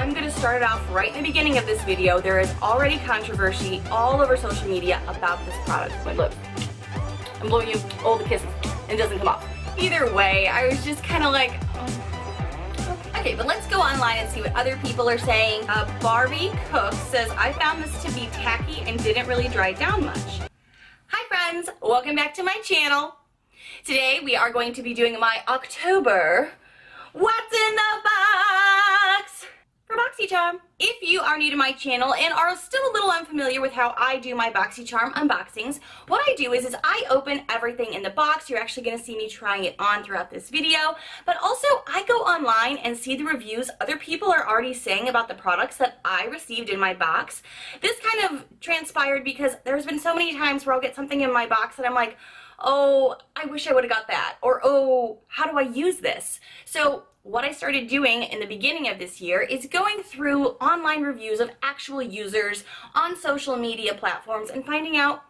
I'm going to start it off right in the beginning of this video. There is already controversy all over social media about this product. But look, I'm blowing you all the kisses and it doesn't come off. Either way, I was just kind of like, okay, but let's go online and see what other people are saying. Barbie Cook says, I found this to be tacky and didn't really dry down much. Hi friends, welcome back to my channel. Today we are going to be doing my October What's in the Box for Boxycharm. If you are new to my channel and are still a little unfamiliar with how I do my Boxycharm unboxings, what I do is I open everything in the box. You're actually going to see me trying it on throughout this video, but also I go online and see the reviews other people are already saying about the products that I received in my box. This kind of transpired because there's been so many times where I'll get something in my box that I'm like, oh, I wish I would have got that, or oh, how do I use this? So what I started doing in the beginning of this year is going through online reviews of actual users on social media platforms and finding out,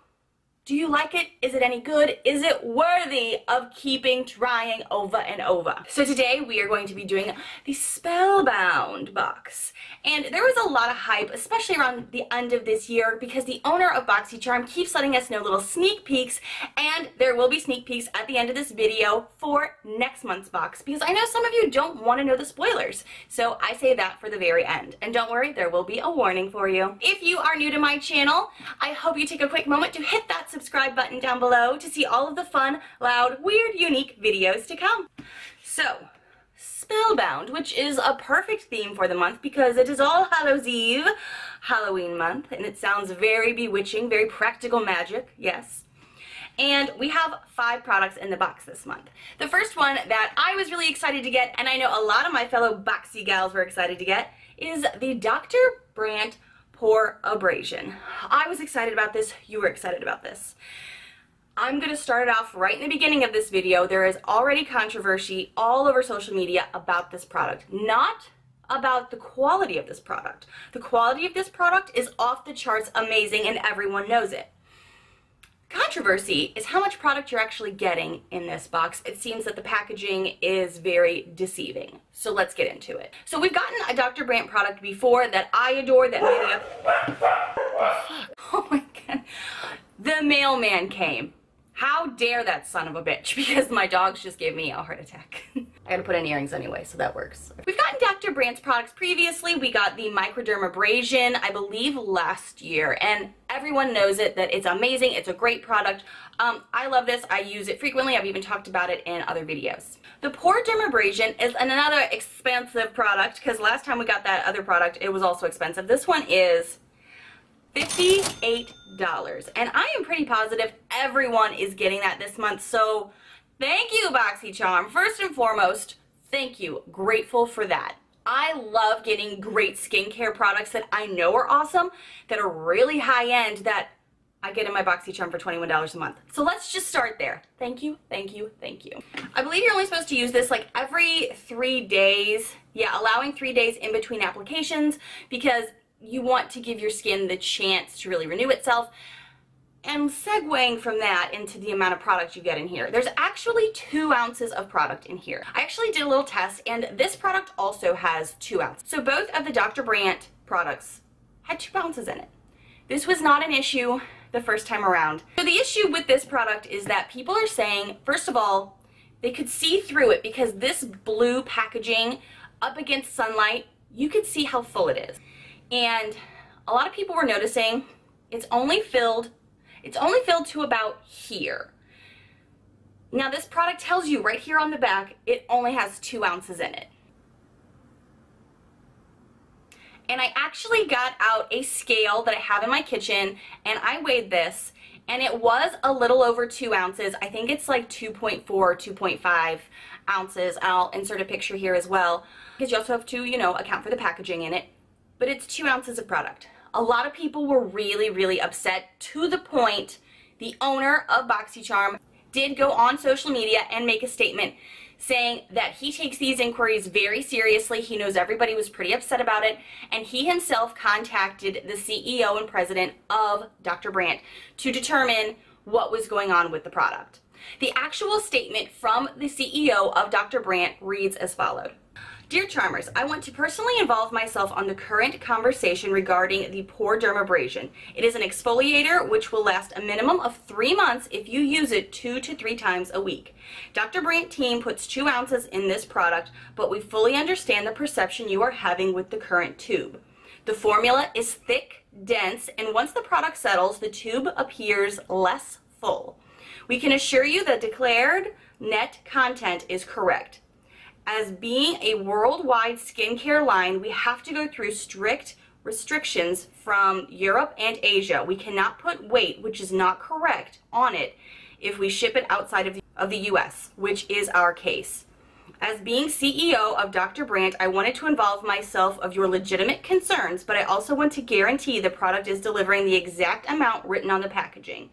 do you like it? Is it any good? Is it worthy of keeping trying over and over? So today we are going to be doing the Spellbound box. And there was a lot of hype, especially around the end of this year, because the owner of Boxycharm keeps letting us know little sneak peeks, and there will be sneak peeks at the end of this video for next month's box, because I know some of you don't want to know the spoilers. So I say that for the very end. And don't worry, there will be a warning for you. If you are new to my channel, I hope you take a quick moment to hit that subscribe button down below to see all of the fun, loud, weird, unique videos to come. So, Spellbound, which is a perfect theme for the month because it is All Hallows Eve, Halloween month, and it sounds very bewitching, very practical magic, yes. And we have 5 products in the box this month. The first one that I was really excited to get, and I know a lot of my fellow Boxy gals were excited to get, is the Dr. Brant Pore Abrasion. I was excited about this, you were excited about this. I'm going to start it off right in the beginning of this video. There is already controversy all over social media about this product, not about the quality of this product. The quality of this product is off the charts amazing and everyone knows it. Controversy is how much product you're actually getting in this box. It seems that the packaging is very deceiving. So let's get into it. So we've gotten a Dr. Brant product before that I adore, that made up. Oh my god. The mailman came. How dare that son of a bitch, because my dogs just gave me a heart attack. I gotta put in earrings anyway, so that works. We've gotten Dr. Brant's products previously. We got the Microderm Abrasion, I believe last year, and everyone knows it, that it's amazing, it's a great product. I love this, I use it frequently, I've even talked about it in other videos. The Pore Dermabrasion is another expensive product, because last time we got that other product, it was also expensive. This one is $58, and I am pretty positive everyone is getting that this month, so thank you, Boxycharm. First and foremost, thank you. Grateful for that. I love getting great skincare products that I know are awesome, that are really high-end, that I get in my Boxycharm for $21 a month. So let's just start there. Thank you, thank you, thank you. I believe you're only supposed to use this like every 3 days. Yeah, allowing 3 days in between applications, because you want to give your skin the chance to really renew itself. And segueing from that into the amount of product you get in here, there's actually 2 ounces of product in here. I actually did a little test, and this product also has 2 ounces. So both of the Dr. Brant products had 2 ounces in it. This was not an issue the first time around. So the issue with this product is that people are saying, first of all, they could see through it because this blue packaging up against sunlight, you could see how full it is. And a lot of people were noticing it's only filled to about here. Now this product tells you right here on the back it only has 2 ounces in it. And I actually got out a scale that I have in my kitchen and I weighed this, and it was a little over 2 ounces. I think it's like 2.4 or 2.5 ounces. I'll insert a picture here as well, because you also have to, you know, account for the packaging in it. But it's 2 ounces of product. A lot of people were really, really upset, to the point the owner of Boxycharm did go on social media and make a statement saying that he takes these inquiries very seriously. He knows everybody was pretty upset about it, and he himself contacted the CEO and president of Dr. Brant to determine what was going on with the product. The actual statement from the CEO of Dr. Brant reads as followed. Dear Charmers, I want to personally involve myself on the current conversation regarding the pore dermabrasion. It is an exfoliator which will last a minimum of 3 months if you use it 2 to 3 times a week. Dr. Brant team puts 2 ounces in this product, but we fully understand the perception you are having with the current tube. The formula is thick, dense, and once the product settles, the tube appears less full. We can assure you that declared net content is correct. As being a worldwide skincare line, we have to go through strict restrictions from Europe and Asia. We cannot put weight, which is not correct, on it if we ship it outside of the US, which is our case. As being CEO of Dr. Brant, I wanted to involve myself of your legitimate concerns, but I also want to guarantee the product is delivering the exact amount written on the packaging.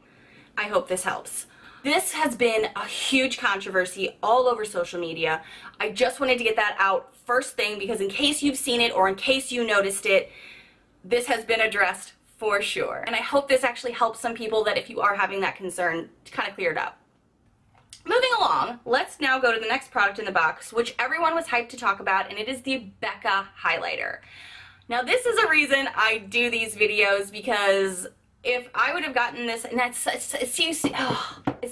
I hope this helps. This has been a huge controversy all over social media. I just wanted to get that out first thing because in case you've seen it or in case you noticed it, this has been addressed for sure. And I hope this actually helps some people that if you are having that concern to kind of clear it up. Moving along, let's now go to the next product in the box, which everyone was hyped to talk about, and it is the Becca highlighter. Now this is a reason I do these videos because if I would have gotten this, and it's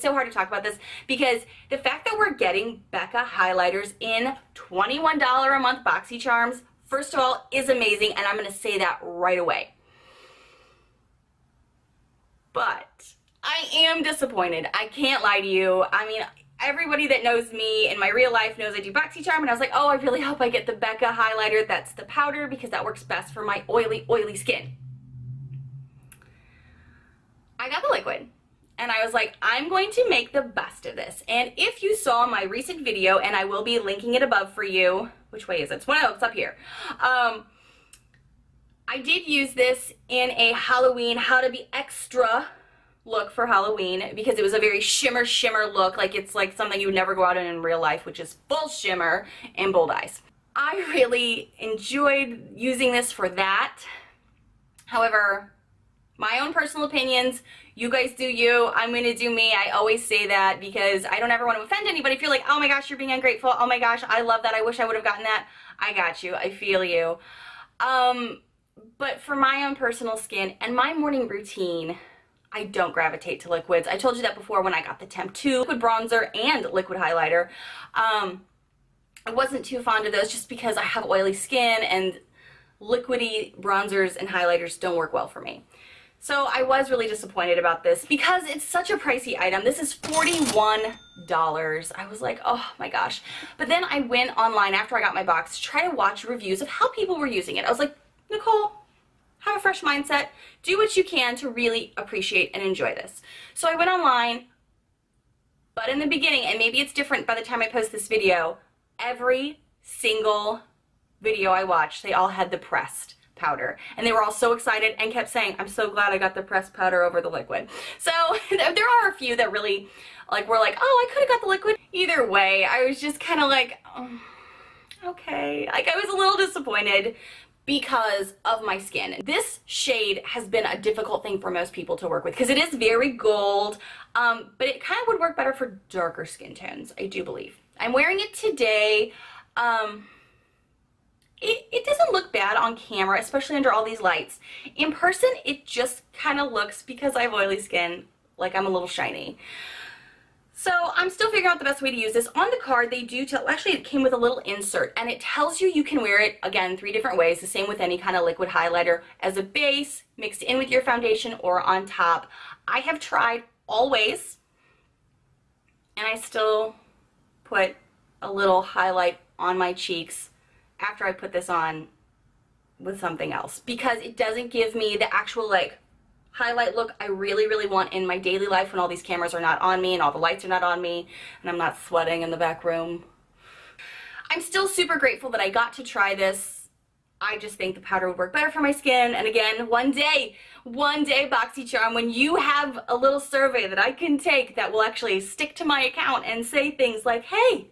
so hard to talk about this because the fact that we're getting Becca highlighters in $21 a month Boxycharms, first of all, is amazing, and I'm going to say that right away. But I am disappointed. I can't lie to you. I mean, everybody that knows me in my real life knows I do Boxycharm, and I was like, oh, I really hope I get the Becca highlighter. That's the powder because that works best for my oily skin. I got the liquid, and I was like, I'm going to make the best of this. And if you saw my recent video, and I will be linking it above for you, which way is it? It's up here. I did use this in a Halloween, how to be extra look for Halloween because it was a very shimmer look, like it's like something you would never go out in real life, which is full shimmer and bold eyes. I really enjoyed using this for that. However, my own personal opinions, you guys do you, I'm going to do me. I always say that because I don't ever want to offend anybody. If you're like, oh my gosh, you're being ungrateful, oh my gosh, I love that, I wish I would have gotten that, I got you, I feel you. But for my own personal skin and my morning routine, I don't gravitate to liquids. I told you that before when I got the Temp 2 liquid bronzer and liquid highlighter. I wasn't too fond of those just because I have oily skin and liquidy bronzers and highlighters don't work well for me. So I was really disappointed about this because it's such a pricey item. This is $41. I was like, oh my gosh. But then I went online after I got my box to try to watch reviews of how people were using it. I was like, Nichole, have a fresh mindset. Do what you can to really appreciate and enjoy this. So I went online, but in the beginning, and maybe it's different by the time I post this video, every single video I watched, they all had the pressed powder, and they were all so excited and kept saying, I'm so glad I got the pressed powder over the liquid. So there are a few that really were like, oh, I could have got the liquid. Either way, I was just kind of like, oh, okay. Like, I was a little disappointed because of my skin. This shade has been a difficult thing for most people to work with because it is very gold, but it kind of would work better for darker skin tones, I do believe. I'm wearing it today. It doesn't look bad on camera, especially under all these lights. In person, it just kind of looks, because I have oily skin, like I'm a little shiny. So I'm still figuring out the best way to use this. On the card, they do tell, actually it came with a little insert, and it tells you you can wear it, again, 3 different ways, the same with any kind of liquid highlighter, as a base, mixed in with your foundation, or on top. I have tried all ways, and I still put a little highlight on my cheeks after I put this on with something else, because it doesn't give me the actual like highlight look I really want in my daily life when all these cameras are not on me and all the lights are not on me and I'm not sweating in the back room. I'm still super grateful that I got to try this. I just think the powder would work better for my skin, and again, one day Boxycharm, when you have a little survey that I can take that will actually stick to my account and say things like, hey,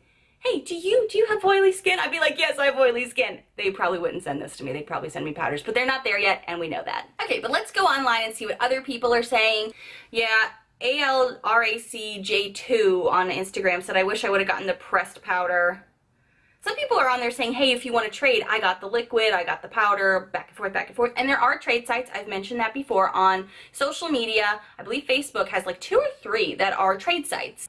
do you have oily skin? I'd be like, yes, I have oily skin. They probably wouldn't send this to me. They'd probably send me powders, but they're not there yet, and we know that. Okay, but let's go online and see what other people are saying. Yeah, ALRACJ2 on Instagram said, I wish I would have gotten the pressed powder. Some people are on there saying, hey, if you want to trade, I got the liquid, I got the powder, back and forth, back and forth. And there are trade sites, I've mentioned that before, on social media. I believe Facebook has like 2 or 3 that are trade sites.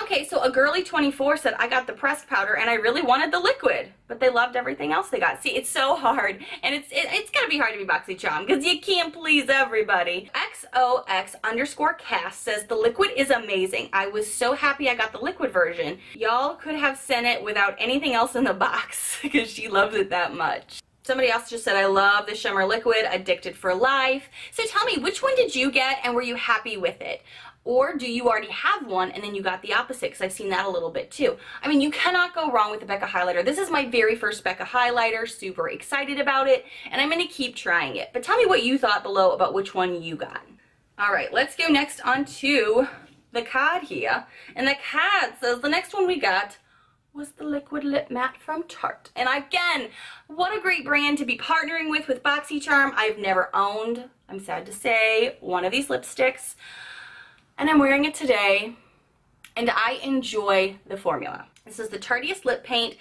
Okay, so a girly 24 said, I got the pressed powder and I really wanted the liquid, but they loved everything else they got. See, it's so hard, and it's gonna be hard to be Boxycharm because you can't please everybody. XOX_cast says, the liquid is amazing. I was so happy I got the liquid version. Y'all could have sent it without anything else in the box because she loves it that much. Somebody else just said, I love the shimmer liquid, addicted for life. So tell me, which one did you get and were you happy with it? Or do you already have one and then you got the opposite? Because I've seen that a little bit too. I mean, you cannot go wrong with the Becca highlighter. This is my very first Becca highlighter. Super excited about it. And I'm going to keep trying it. But tell me what you thought below about which one you got. All right, let's go next on to the card here. And the card says the next one we got was the liquid lip matte from Tarte. And again, what a great brand to be partnering with Boxycharm. I've never owned, I'm sad to say, one of these lipsticks. And I'm wearing it today, and I enjoy the formula. This is the Tarteist Lip Paint.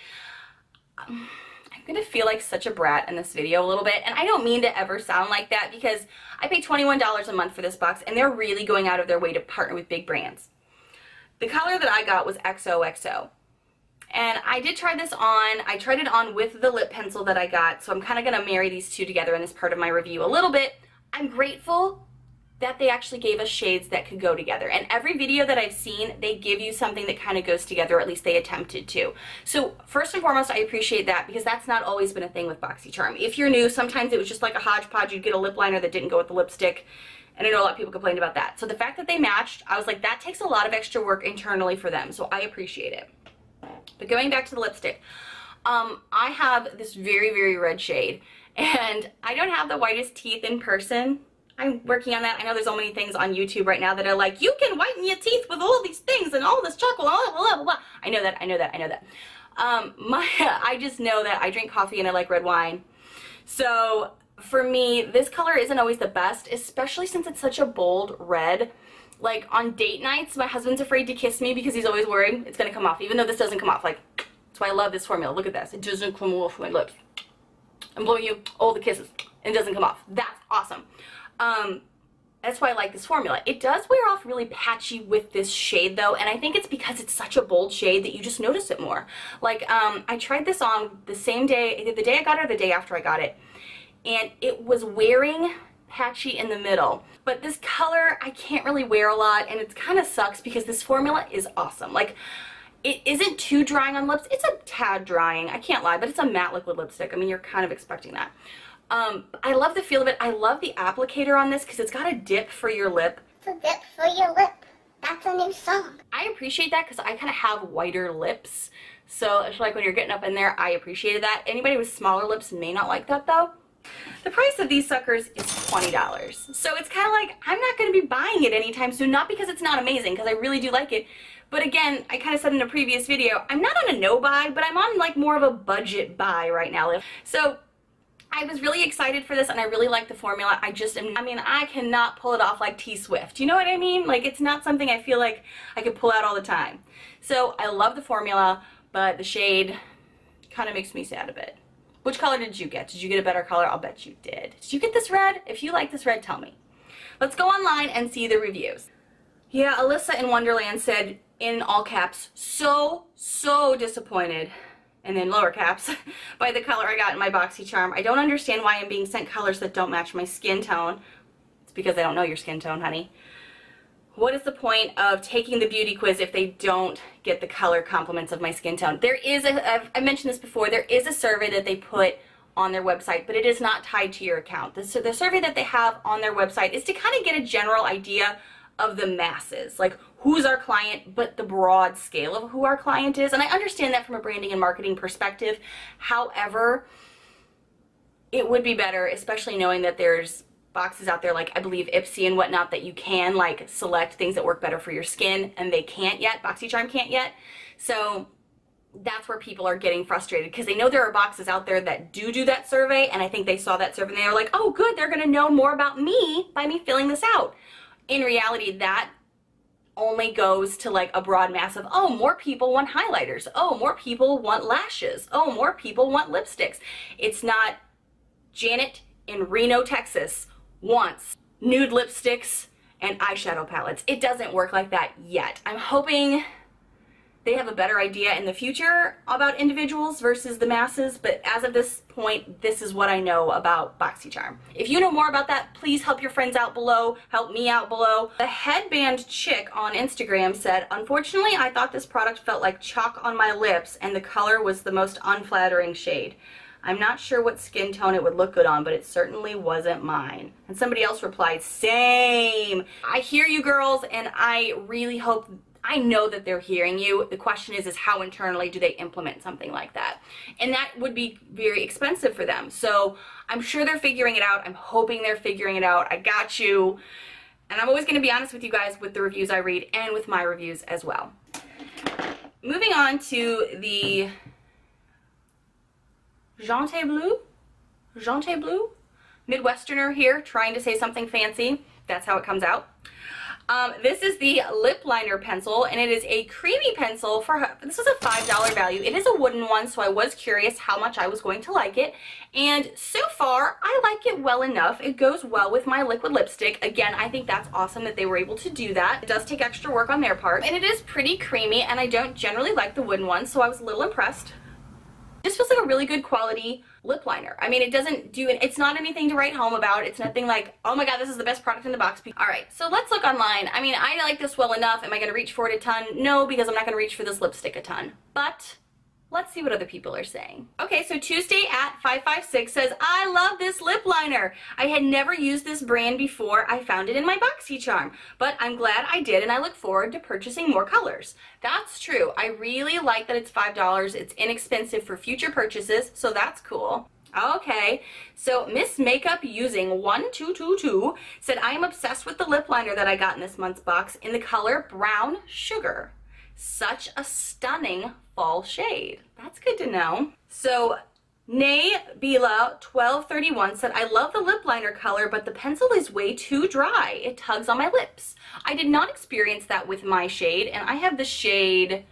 I'm gonna feel like such a brat in this video a little bit, and I don't mean to ever sound like that because I pay $21 a month for this box, and they're really going out of their way to partner with big brands. The color that I got was XOXO. And I did try this on. I tried it on with the lip pencil that I got, so I'm kind of gonna marry these two together in this part of my review a little bit. I'm grateful that they actually gave us shades that could go together. And every video that I've seen, they give you something that kind of goes together, or at least they attempted to. So first and foremost, I appreciate that because that's not always been a thing with Boxycharm. If you're new, sometimes it was just like a hodgepodge. You'd get a lip liner that didn't go with the lipstick. And I know a lot of people complained about that. So the fact that they matched, I was like, that takes a lot of extra work internally for them. So I appreciate it. But going back to the lipstick, I have this very, very red shade. And I don't have the whitest teeth in person. I'm working on that. I know there's so many things on YouTube right now that are like, you can whiten your teeth with all these things and all this chocolate, blah, blah, blah, blah. I know that. I just know that I drink coffee and I like red wine. So for me, this color isn't always the best, especially since it's such a bold red. Like on date nights, my husband's afraid to kiss me because he's always worried it's gonna come off, even though this doesn't come off. Like, that's why I love this formula. Look at this. It doesn't come off my lips. I'm blowing you all the kisses and it doesn't come off. That's awesome. That's why I like this formula. It does wear off really patchy with this shade though, and I think it's because it's such a bold shade that you just notice it more. Like, I tried this on the same day, either the day I got it or the day after I got it, and it was wearing patchy in the middle. But this color, I can't really wear a lot, and it kind of sucks because this formula is awesome. Like, it isn't too drying on lips. It's a tad drying, I can't lie, but it's a matte liquid lipstick. I mean, you're kind of expecting that. I love the feel of it. I love the applicator on this because it's got a dip for your lip. It's a dip for your lip. That's a new song. I appreciate that because I kind of have whiter lips. So it's like when you're getting up in there, I appreciated that. Anybody with smaller lips may not like that though. The price of these suckers is $20. So it's kind of like, I'm not going to be buying it anytime soon. Not because it's not amazing, because I really do like it. But again, I kind of said in a previous video, I'm not on a no buy, but I'm on like more of a budget buy right now. So I was really excited for this, and I really like the formula. I cannot pull it off like T-Swift. You know what I mean? Like, it's not something I feel like I could pull out all the time. So I love the formula, but the shade kind of makes me sad a bit. Which color did you get? Did you get a better color? I'll bet you did. Did you get this red? If you like this red, tell me. Let's go online and see the reviews. Yeah, Alyssa in Wonderland said, in all caps, so disappointed, and then lower caps, by the color I got in my Boxycharm. I don't understand why I'm being sent colors that don't match my skin tone. It's because I don't know your skin tone, honey. What is the point of taking the beauty quiz if they don't get the color complements of my skin tone? There is I mentioned this before, there is a survey that they put on their website, but it is not tied to your account. The survey that they have on their website is to kind of get a general idea of the masses, like who's our client, but the broad scale of who our client is. And I understand that from a branding and marketing perspective. However, it would be better, especially knowing that there's boxes out there like I believe Ipsy and whatnot that you can like select things that work better for your skin, and they can't yet. Boxycharm can't yet. So that's where people are getting frustrated because they know there are boxes out there that do that survey, and I think they saw that survey and they were like, oh good, they're gonna know more about me by me filling this out. In reality, that only goes to like a broad mass of, oh, more people want highlighters. Oh, more people want lashes. Oh, more people want lipsticks. It's not Janet in Reno, Texas wants nude lipsticks and eyeshadow palettes. It doesn't work like that yet. I'm hoping they have a better idea in the future about individuals versus the masses, but as of this point, this is what I know about Boxycharm. If you know more about that, please help your friends out below, help me out below. The headband chick on Instagram said, unfortunately, I thought this product felt like chalk on my lips and the color was the most unflattering shade. I'm not sure what skin tone it would look good on, but it certainly wasn't mine. And somebody else replied, same. I hear you girls, and I really hope, I know that they're hearing you. The question is how internally do they implement something like that? And that would be very expensive for them. So I'm sure they're figuring it out. I'm hoping they're figuring it out. I got you. And I'm always going to be honest with you guys with the reviews I read and with my reviews as well. Moving on to the Gentil Bleu? Midwesterner here, trying to say something fancy. That's how it comes out. This is the lip liner pencil, and it is a creamy pencil. This is a $5 value. It is a wooden one, so I was curious how much I was going to like it. And so far, I like it well enough. It goes well with my liquid lipstick. Again, I think that's awesome that they were able to do that. It does take extra work on their part, and it is pretty creamy, and I don't generally like the wooden ones, so I was a little impressed. It just feels like a really good quality lip liner. I mean, it doesn't do it. It's not anything to write home about. It's nothing like, oh my god, this is the best product in the box. All right, so let's look online. I mean, I like this well enough. Am I going to reach for it a ton? No, because I'm not going to reach for this lipstick a ton. But let's see what other people are saying. Okay, so Tuesday at 556 says, I love this lip liner. I had never used this brand before I found it in my Boxycharm, but I'm glad I did, and I look forward to purchasing more colors. That's true. I really like that it's $5. It's inexpensive for future purchases, so that's cool. Okay, so Miss Makeup Using 1222 said, I am obsessed with the lip liner that I got in this month's box in the color Brown Sugar. Such a stunning fall shade. That's good to know. So Nay Bila 1231 said, I love the lip liner color, but the pencil is way too dry. It tugs on my lips. I did not experience that with my shade, and I have the shade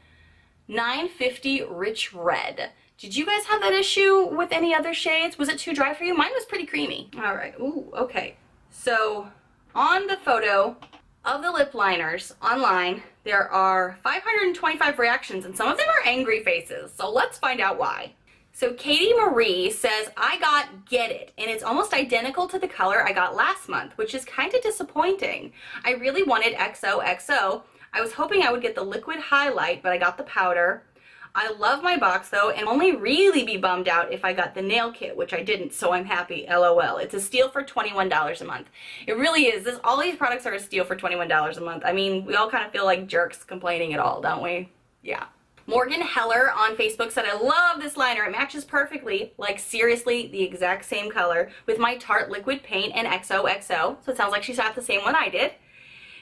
950 Rich Red. Did you guys have that issue with any other shades? Was it too dry for you? Mine was pretty creamy. All right, ooh, okay. So on the photo of the lip liners online, there are 525 reactions, and some of them are angry faces. So let's find out why. So Katie Marie says, I got Get It, and it's almost identical to the color I got last month, which is kind of disappointing. I really wanted XOXO. I was hoping I would get the liquid highlight, but I got the powder. I love my box though, and only really be bummed out if I got the nail kit, which I didn't, so I'm happy, LOL. It's a steal for $21 a month. It really is. All these products are a steal for $21 a month. I mean, we all kind of feel like jerks complaining at all, don't we? Yeah. Morgan Heller on Facebook said, I love this liner. It matches perfectly, like seriously the exact same color, with my Tarte liquid paint and XOXO. So it sounds like she got the same one I did.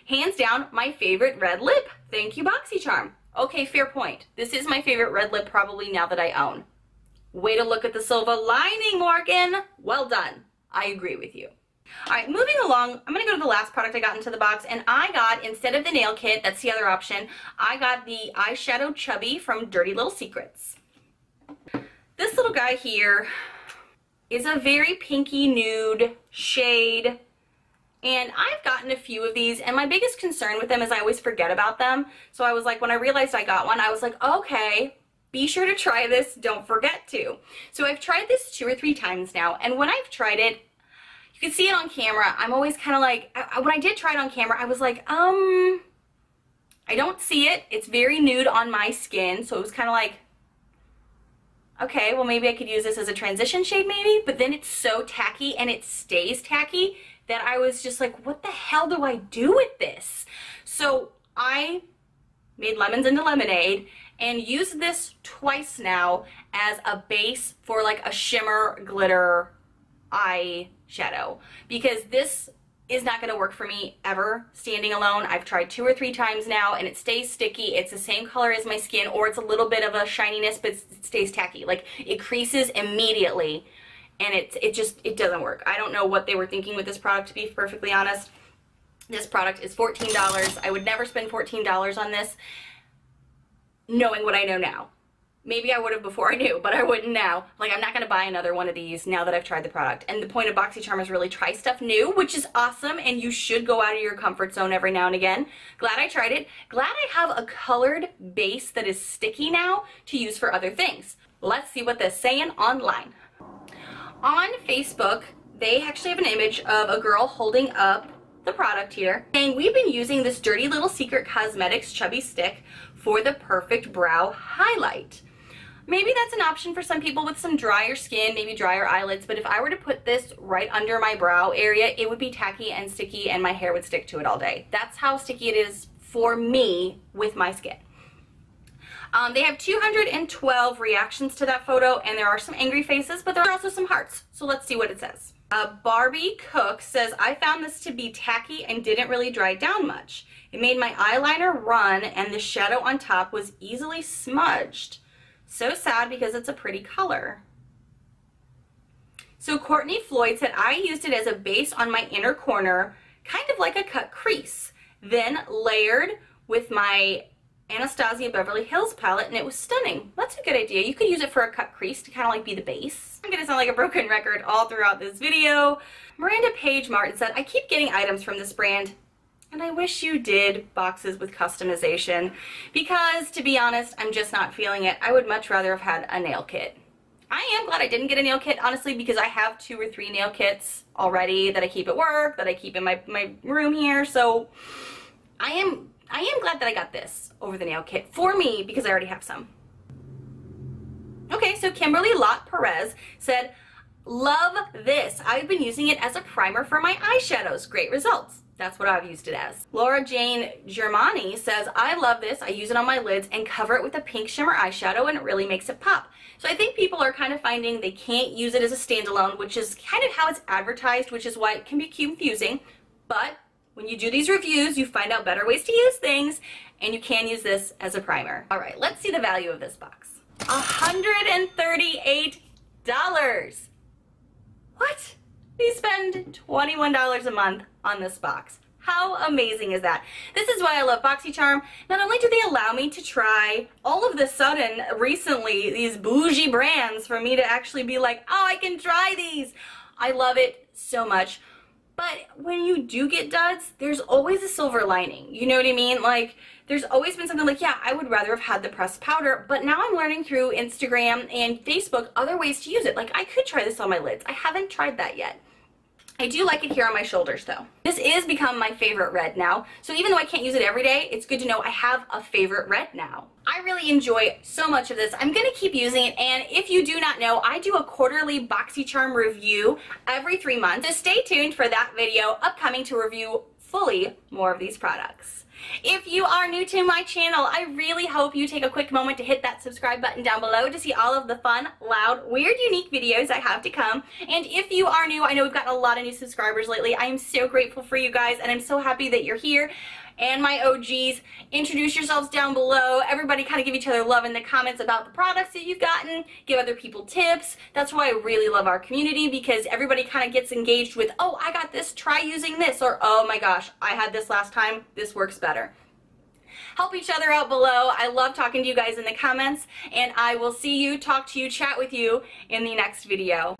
Hands down, my favorite red lip. Thank you, Boxycharm. Okay, fair point. This is my favorite red lip probably now that I own. Way to look at the silver lining, Morgan. Well done. I agree with you. All right, moving along, I'm going to go to the last product I got into the box, and I got, instead of the nail kit, that's the other option, I got the eyeshadow Chubby from Dirty Little Secrets. This little guy here is a very pinky nude shade, and I've gotten a few of these, and my biggest concern with them is I always forget about them. So I was like, when I realized I got one, I was like, okay, be sure to try this, don't forget to. So I've tried this 2 or 3 times now, and when I've tried it, you can see it on camera, I'm always kind of like, when I did try it on camera, I was like, I don't see it. It's very nude on my skin, so it was kind of like, okay, well maybe I could use this as a transition shade maybe, but then it's so tacky and it stays tacky that I was just like, what the hell do I do with this? So I made lemons into lemonade and used this twice now as a base for like a shimmer glitter eyeshadow, because this is not going to work for me ever standing alone. I've tried 2 or 3 times now and it stays sticky. It's the same color as my skin, or it's a little bit of a shininess, but it stays tacky. Like it creases immediately, and it doesn't work. I don't know what they were thinking with this product, to be perfectly honest. This product is $14. I would never spend $14 on this knowing what I know now. Maybe I would have before I knew, but I wouldn't now. Like, I'm not going to buy another one of these now that I've tried the product. And the point of Boxycharm is really try stuff new, which is awesome, and you should go out of your comfort zone every now and again. Glad I tried it. Glad I have a colored base that is sticky now to use for other things. Let's see what they're saying online. On Facebook, they actually have an image of a girl holding up the product here, saying we've been using this Dirty Little Secret Cosmetics chubby stick for the perfect brow highlight. Maybe that's an option for some people with some drier skin, maybe drier eyelids, but if I were to put this right under my brow area, it would be tacky and sticky and my hair would stick to it all day. That's how sticky it is for me with my skin. They have 212 reactions to that photo, and there are some angry faces, but there are also some hearts. So let's see what it says. Barbie Cook says, I found this to be tacky and didn't really dry down much. It made my eyeliner run and the shadow on top was easily smudged. So sad because it's a pretty color. So Courtney Floyd said, I used it as a base on my inner corner, kind of like a cut crease, then layered with my Anastasia Beverly Hills palette, and it was stunning. That's a good idea. You could use it for a cut crease to kind of like be the base. I'm gonna sound like a broken record all throughout this video. Miranda Page Martin said, I keep getting items from this brand, and I wish you did boxes with customization, because to be honest, I'm just not feeling it. I would much rather have had a nail kit. I am glad I didn't get a nail kit, honestly, because I have 2 or 3 nail kits already that I keep at work, that I keep in my room here, so I am glad that I got this over the nail kit for me because I already have some. Okay, so Kimberly Lott Perez said, love this. I've been using it as a primer for my eyeshadows. Great results. That's what I've used it as. Laura Jane Germani says, I love this. I use it on my lids and cover it with a pink shimmer eyeshadow, and it really makes it pop. So I think people are kind of finding they can't use it as a standalone, which is kind of how it's advertised, which is why it can be confusing. But when you do these reviews, you find out better ways to use things, and you can use this as a primer. All right, let's see the value of this box. $138. What? We spend $21 a month on this box. How amazing is that? This is why I love Boxycharm. Not only do they allow me to try all of the sudden recently these bougie brands for me to actually be like, oh, I can try these. I love it so much. But when you do get duds, there's always a silver lining. You know what I mean? Like, there's always been something like, yeah, I would rather have had the pressed powder, but now I'm learning through Instagram and Facebook other ways to use it. Like, I could try this on my lids. I haven't tried that yet. I do like it here on my shoulders though. This is become my favorite red now. So even though I can't use it every day, it's good to know I have a favorite red now. I really enjoy so much of this. I'm gonna keep using it, and if you do not know, I do a quarterly Boxycharm review every 3 months. So stay tuned for that video upcoming to review fully more of these products. If you are new to my channel, I really hope you take a quick moment to hit that subscribe button down below to see all of the fun, loud, weird, unique videos I have to come. And if you are new, I know we've gotten a lot of new subscribers lately. I am so grateful for you guys, and I'm so happy that you're here. And my OGs, introduce yourselves down below. Everybody kind of give each other love in the comments about the products that you've gotten. Give other people tips. That's why I really love our community, because everybody kind of gets engaged with, oh, I got this, try using this, or oh my gosh, I had this last time, this works better. Help each other out below. I love talking to you guys in the comments, and I will see you, talk to you, chat with you in the next video.